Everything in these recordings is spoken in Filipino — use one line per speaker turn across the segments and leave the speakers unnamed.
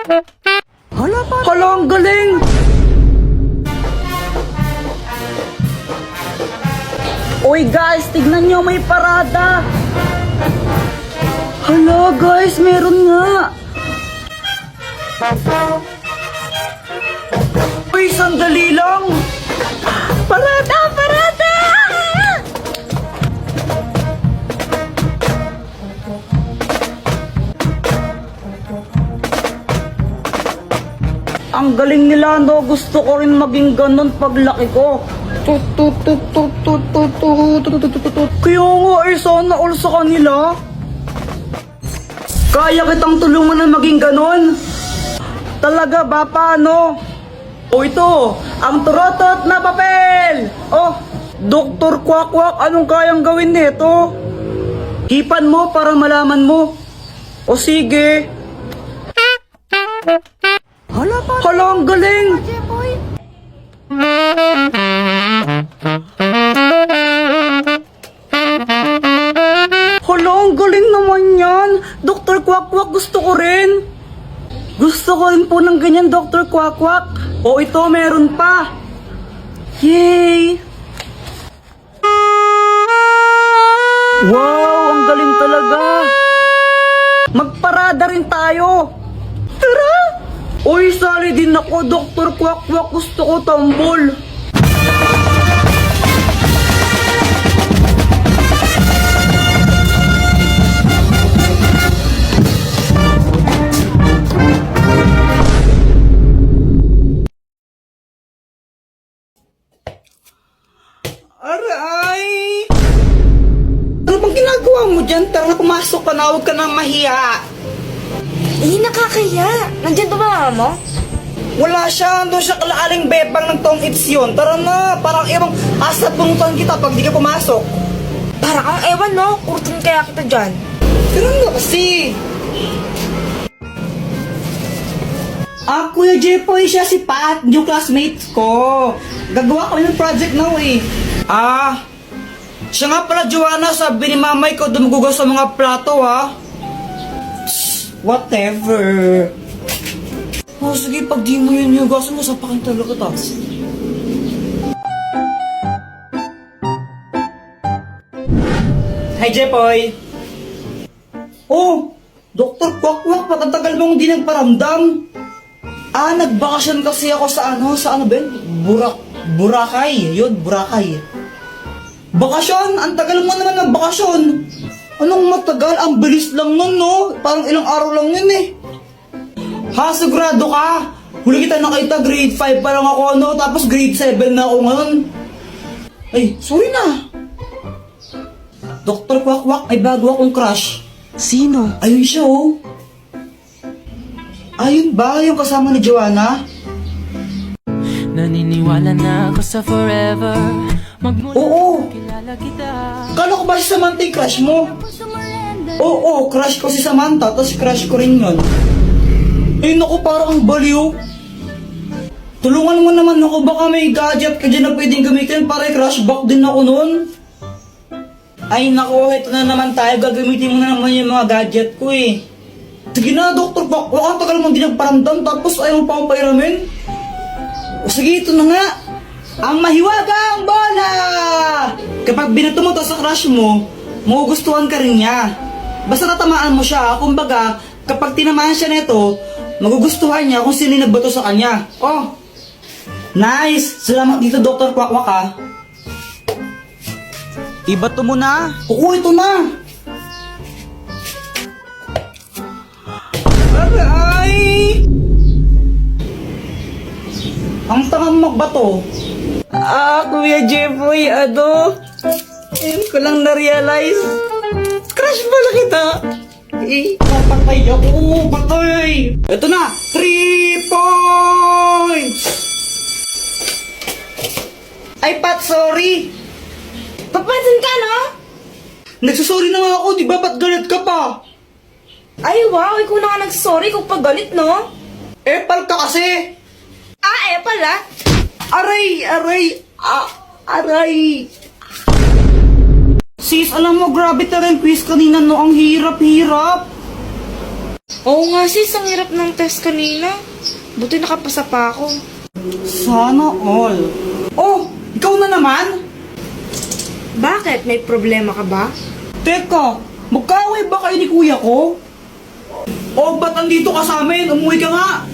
Hala, ang galing! Uy guys, tignan nyo, may parada! Hala guys, meron nga! Uy, sandali lang! Parada! Parada! Ang galing nila, no? Gusto ko rin maging ganun paglaki ko. Kaya nga, sana all sa kanila. Kaya kitang tulungan na maging ganun. Talaga ba, paano? O ito, ang turotot na papel! Oh, Dr. Quack, anong kayang gawin nito? Hipan mo para malaman mo. O sige. Hala, ang galing! Hala, ang galing naman yan! Dr. Quack, gusto ko rin! Gusto ko rin po ng ganyan, Dr. Quack. O ito, meron pa! Yay! Wow, ang galing talaga! Magparada rin tayo! Tara! Uy, sali din ako, Dr. Quack. Gusto ko tambol. Aray! Ano bang ginagawa mo dyan? Tara, pumasok ka na, huwag ka nang mahiya.
Eh, nakakaya. Nandyan ba mama mo?
Wala siya, doon siya kalaaling bebang ng tong its yun. Tara na, parang ibang asa punutan kita pag di ka pumasok.
Para kang ewan, no? Kurtin kaya kita dyan.
Tara na kasi. Kuya Jepoy, siya si Pat, yung classmates ko. Gagawa kami ng project now eh. Siya nga pala, Joanna, sabi ni mamay ko dumugugas sa mga plato ha. Whatever. Sige, pag di mo yun hugasan mo, sapakin talaga ta. Hi, Jepoy. Oh, Dr. Quack, patatagal mong di nagparamdam. Nagbakasyon kasi ako sa ba yun? Boracay. Yun, Boracay. Bakasyon? Ang tagal mo naman ng bakasyon. Anong matagal? Ang bilis lang nun, no? Parang ilang araw lang yun eh. Sigurado ka? Huli kita nakita, grade 5 pa lang ako, no? Tapos grade 7 na ako ngayon. Ay, sorry na. Dr. Quack, may bago akong crush.
Sino?
Ayun siya, oh. Ayun ba? Yung kasama ni Joanna?
Naniniwala na ako sa forever.
Oo.
Kilala kita.
Kala ko ba si Samantha yung crush mo? Oo, crush ko si Samantha, tapos crush ko rin yun. Naku, parang ang baliw. Tulungan mo naman ako, baka may gadget ka dyan na pwedeng gamitin para i-crush back din ako nun. Ay naku, ito na naman tayo, gagamitin mo na naman yung mga gadget ko eh. Sige na, Dr. Quack, ang tagal mong di nagparamdam, tapos ayaw mo pa akong pairamin. Sige, ito na nga. Ang mahiwagang bola! Kapag binato mo to sa crush mo, magugustuhan ka rin niya. Basta natamaan mo siya, kumbaga, kapag tinamaan siya nito, magugustuhan niya kung sino yung nagbato sa kanya. Oh! Nice! Salamat dito, Dr. Quack ha. Ibato mo na. Oo, ito na. Aray! Ang tangang magbato. Kuya Jepoy, ngayon ko lang na-realize. Crush pala kita. Papatay ako, patay. Ito na, 3 points! Ay, Pat, sorry.
Papansin ka, no?
Nagsasorry na nga ako, di ba? Ba't galit ka pa?
Ay, wow. Ikaw na nga nagsasorry kung pagalit, no?
Epal ka kasi.
Pala.
Aray. Sis, alam mo, grabe talaga yung quiz kanina, no? Ang hirap.
Oo nga sis, ang hirap ng test kanina. Buti nakapasa pa ako.
Sana all. Oh, ikaw na naman?
Bakit? May problema ka ba?
Teka, magkaaway ba kayo ni kuya ko? O ba't andito ka sa amin? Umuwi ka nga!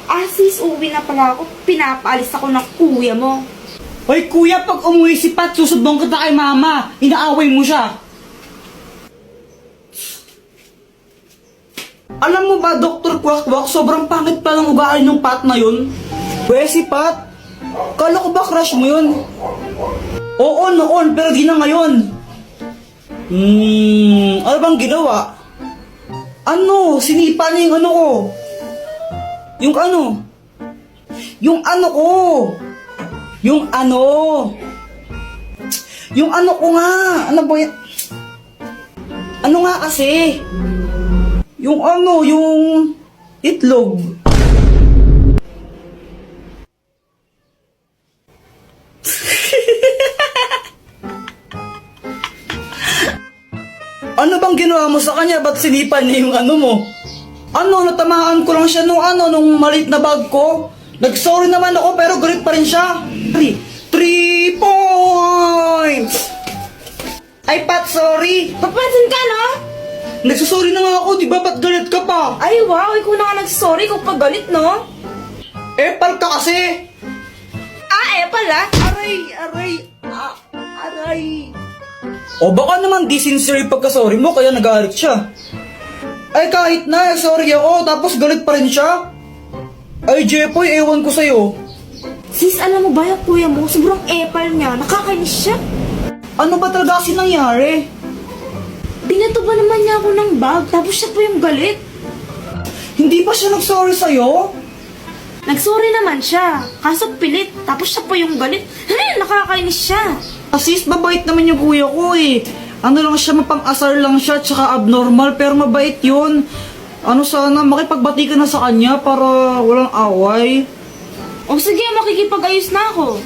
Ah sis, uwi na pala ako. Pinapaalis ako ng kuya mo.
Hoy kuya, pag umuwi si Pat, susubong kita kay mama. Inaaway mo siya. Alam mo ba, Dr. Quack-Quack, sobrang pangit pa ng ugali ng Pat na yun? Pwede si Pat, kala ko ba crush mo yun? Oo, noon, pero di na ngayon. Ano bang ginawa? Ano? Sinipa niya yung ano ko. Yung ano? Yung ano ko. Yung ano? Yung ano ko nga. Ano ba yan? Ano nga kasi? Yung ano, yung itlog. Ano bang ginawa mo sa kanya? Ba't sinipan niya yung ano mo? Ano, natamaan ko lang siya nung maliit na bag ko. Nag-sorry naman ako pero galit pa rin siya. 3 points! Ay, Pat, sorry.
Papansin ka, no?
Nagsasorry na nga ako, di ba? Ba't galit ka pa?
Ay wow, ikaw na nga nagsorry kung pag galit, no?
Epal ka kasi!
Ah, pala.
Aray! O baka naman di sincere yung pagkasorry mo kaya nagalit siya. Ay kahit na, sorry ako, tapos galit pa rin siya. Ay Jepoy, ewan ko sa'yo.
Sis, alam mo ba yung kuya mo? Sobrang epal niya. Nakakainis siya.
Ano ba talaga kasi nangyari?
Binato ba naman niya ako ng bag, tapos siya pa yung galit.
Hindi pa siya nag-sorry sa'yo?
Nagsorry naman siya, kaso pilit, tapos siya pa yung galit. Nakakainis siya.
Asis, mabait naman yung kuya ko eh. Ano lang siya, mapang-asar lang siya, tsaka abnormal, pero mabait yun. Ano sana, makipagbati ka na sa kanya para walang away.
O sige, makikipag-ayos na ako.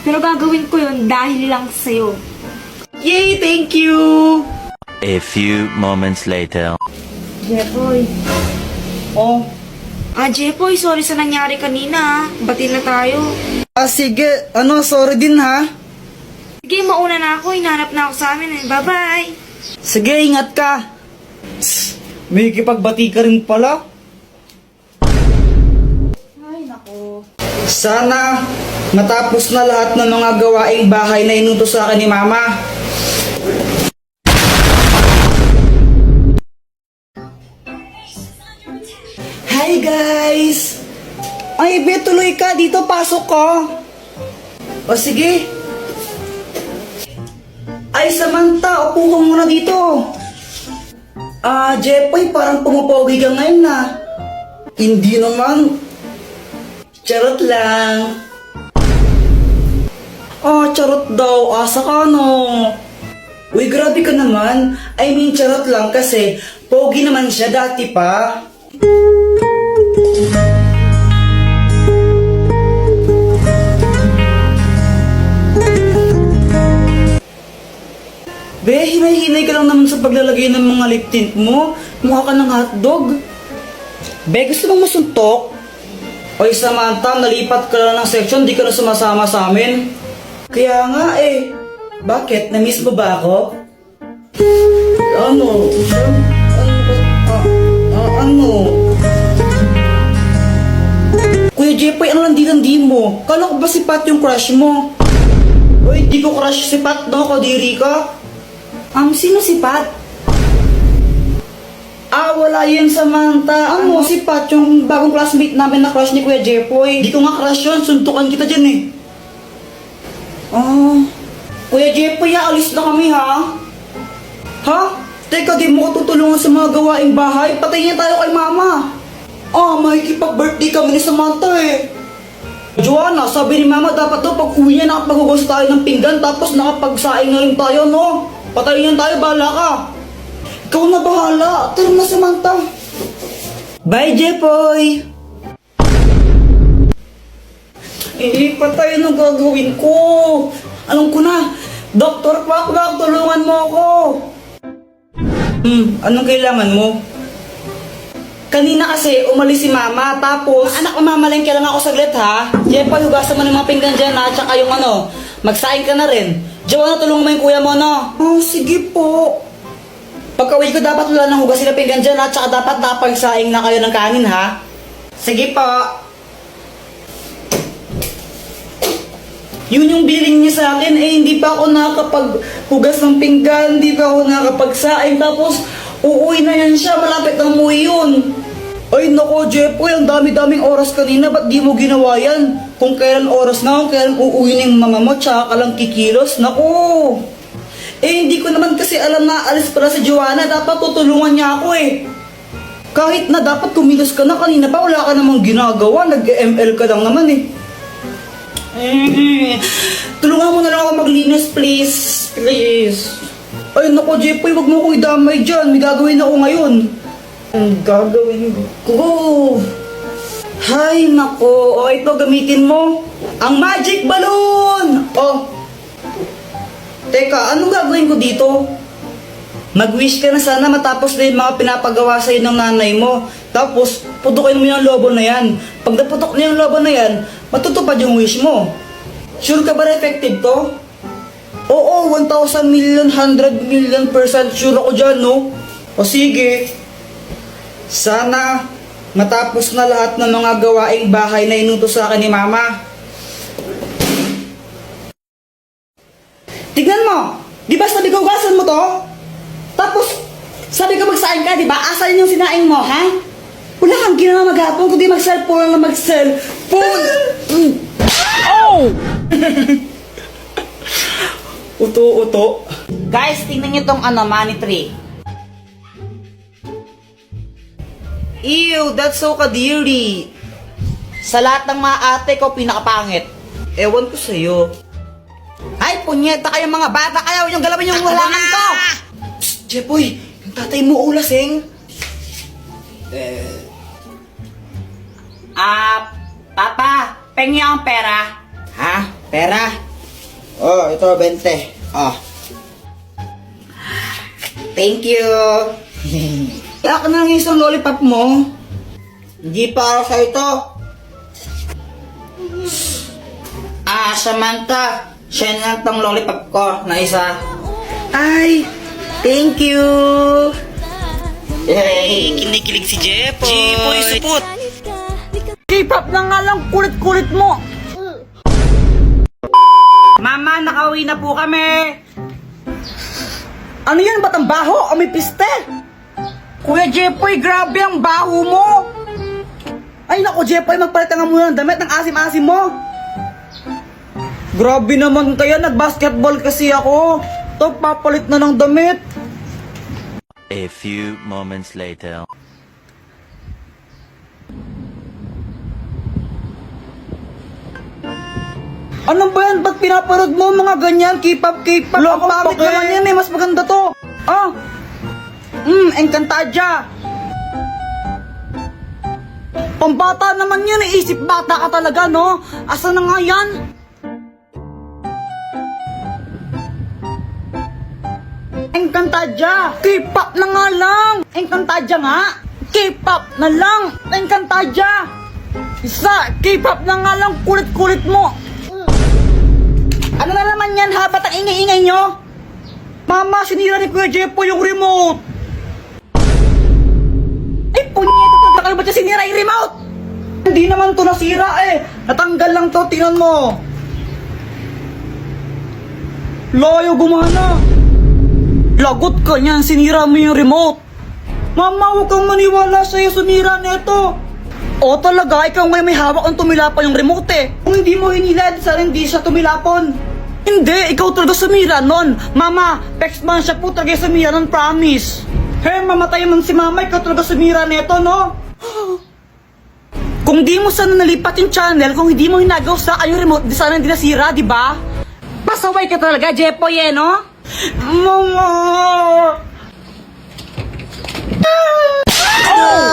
Pero gagawin ko yun dahil lang sa'yo.
Yay, thank you!
A few moments later.
Jepoy.
Oh,
Jepoy, sorry sa nangyari kanina. Bati na tayo.
sige, sorry din ha.
Sige, mauna na ako. Hinanap na ako sa amin. Bye-bye.
Sige, ingat ka. May kipagbati ka rin pala.
Ay, nako.
Sana matapos na lahat ng mga gawaing bahay na inutos sa akin ni Mama. Hi guys! Ay, be, tuloy ka. Dito, pasok ka. O sige. Ay, Samantha, upo ka muna dito. Jepoy, parang pumupogi ka ngayon na. Hindi naman. Charot lang. Charot daw. Asa ka, no? Uy, grabe ka naman. I mean, charot lang kasi pogi naman siya dati pa. Be, hinay-hinay ka lang naman sa paglalagay ng mga lip tint mo. Mukha ka ng hotdog. Be, gusto mong masuntok? Oy, Samantha, nalipat ka lang ng section, di ka na sumasama sa amin. Kaya nga eh. Bakit? Na-miss mo ba ako? Ano? Ano? Kuya Jepoy, ano landi-landi mo? Kala ko ba si Pat yung crush mo? Uy, di ko crush si Pat, no? Kadiri ka? Sino si Pat? Wala yun, Samantha. Ano? Si Pat, yung bagong classmate namin na crush ni Kuya Jepoy. Di ko nga crush yun, suntukan kita dyan eh. Kuya Jepoy, alis na kami ha? Ha? Teka, di mo ko tutulungan sa mga gawaing bahay? Patayin niya tayo kay Mama. Makikipag-birthday kami ni Samantha eh. Joanna, sabi ni Mama dapat daw pag uwi niya nakapaghugas tayo ng pinggan tapos nakapagsaing na rin tayo, no? Patayin niya tayo, bahala ka. Ikaw na bahala. Tara na, Samantha. Bye, Jepoy. Patay na gagawin ko. Alam ko na. Dr. Quack-Quack, tulungan mo ako. Anong kailangan mo? Kanina kasi umalis si mama, tapos anak, mamamalengke lang ako saglit ha. Jepoy, hugasan mo ng mga pinggan dyan ha, tsaka yung ano, magsaing ka na rin. Jowa, tulungan mo yung kuya mo, no? Oh, sige po. Pagka-uwi ko, dapat wala nang hugas sila pinggan dyan ha, tsaka dapat napagsaing na kayo ng kanin ha. Sige po. Yun yung billing niya sa akin, hindi pa ako nakakapaghugas ng pinggan, hindi pa ako nakakapagsaing, tapos uuwi na yan siya, malapit na umuwi yun. Ay nako, Jepoy, ang dami-daming oras kanina, ba't di mo ginawa yan? Kung kailan oras na, kung kailan uuwi ng mama mo, tsaka ka lang kikilos, nako. Hindi ko naman kasi alam na alis pala si Joanna, dapat tutulungan niya ako Kahit na dapat kumilos ka na kanina pa, wala ka namang ginagawa, nag-ML ka lang naman Tulungan mo na lang ako maglinis, please. Please. Ay, nako, Jepoy, wag mo ko idamay dyan. May gagawin ako ngayon. Ang gagawin ko? Hay, nako. O, ito, gamitin mo. Ang magic balloon! Oh. Teka, anong gagawin ko dito? Mag-wish ka na sana matapos na yung mga pinapagawa sa'yo ng nanay mo. Tapos, putukin mo yung lobo na yan. Pag naputok na yung lobo na yan, matutupad yung wish mo. Sure ka ba na effective to? Oo, 1,000 million, 100 million % sure ako dyan, no? O sige. Sana matapos na lahat ng mga gawaing bahay na inutos sa akin ni Mama. Tignan mo! Di ba sabi ko hugasan mo to? Tapos, sabi ko magsaing ka, di ba? Asan yung sinaing mo, ha? Wala kang ginawa maghapon, kundi mag-cellphone lang mag-cellphone. Oh! Uto-uto. Guys, tingnan nyo tong money tree. Ew, that's so kadiri. Sa lahat ng mga ate ko, pinakapangit. Ewan ko sa'yo. Ay, punyeta kayo mga bata, kayo yung galawin yung halaman ko! Psst, Jepoy, yung tatay mo ulasing. Papa, pengi ang pera. Ha? Pera? Oh, ito, 20. Oh. Thank you. Kaya ka na lang isang lollipop mo. Hindi para sa ito. Samantha. Siya lang tong lollipop ko na isa. Ay, thank you. Hey, kinikilig si Jepoy. Jepoy, supot. K-pop na nga lang, kulit-kulit mo. Mama, nakauwi na po kami. Ano yan? Ba't ang baho? O may piste? Kuya Jepoy, grabe ang baho mo. Ay nako, Jepoy, magpalit ka nga muna ng damit ng asim-asim mo. Grabe naman kaya, nag-basketball kasi ako. To, papalit na ng damit.
A few moments later.
Ano ba yan? Ba't pinaparod mo mga ganyan? K-pop, K-pop. Ang pangit naman yan mas maganda to. Encantadia. Pambata naman yan isip bata ka talaga, no? Asa na nga yan? Encantadia. K-pop na nga lang. Encantadia nga. K-pop na lang. Encantadia. Isa, K-pop na nga lang. Kulit-kulit mo. Ano na naman yan ha? Ba't ang ingay-ingay nyo? Mama, sinira ni Kuya Jepoy yung remote. Ay, punyeta talaga kayo. Ba't niya sinira yung remote? Hindi naman to nasira Natanggal lang to, tingnan mo. Layo gumana. Lagot ka niyan, sinira mo yung remote. Mama, huwag kang maniwala sa'yo, sumira nito. O talaga, ikaw ngayon may hawak ang tumilapon yung remote Kung hindi mo hinilad, sana hindi siya tumilapon. Hindi, ikaw talaga sumira nun. Mama, Pexman siya po talaga sumira nun, promise. Mamatay man si mama, ikaw talaga sumira nito, no? Kung di mo sana nalipat yung channel, kung hindi mo hinagaw sa yung remote, di sana hindi nasira, di ba? Pasaway ka talaga, Jepoy, no? Mama! Oh!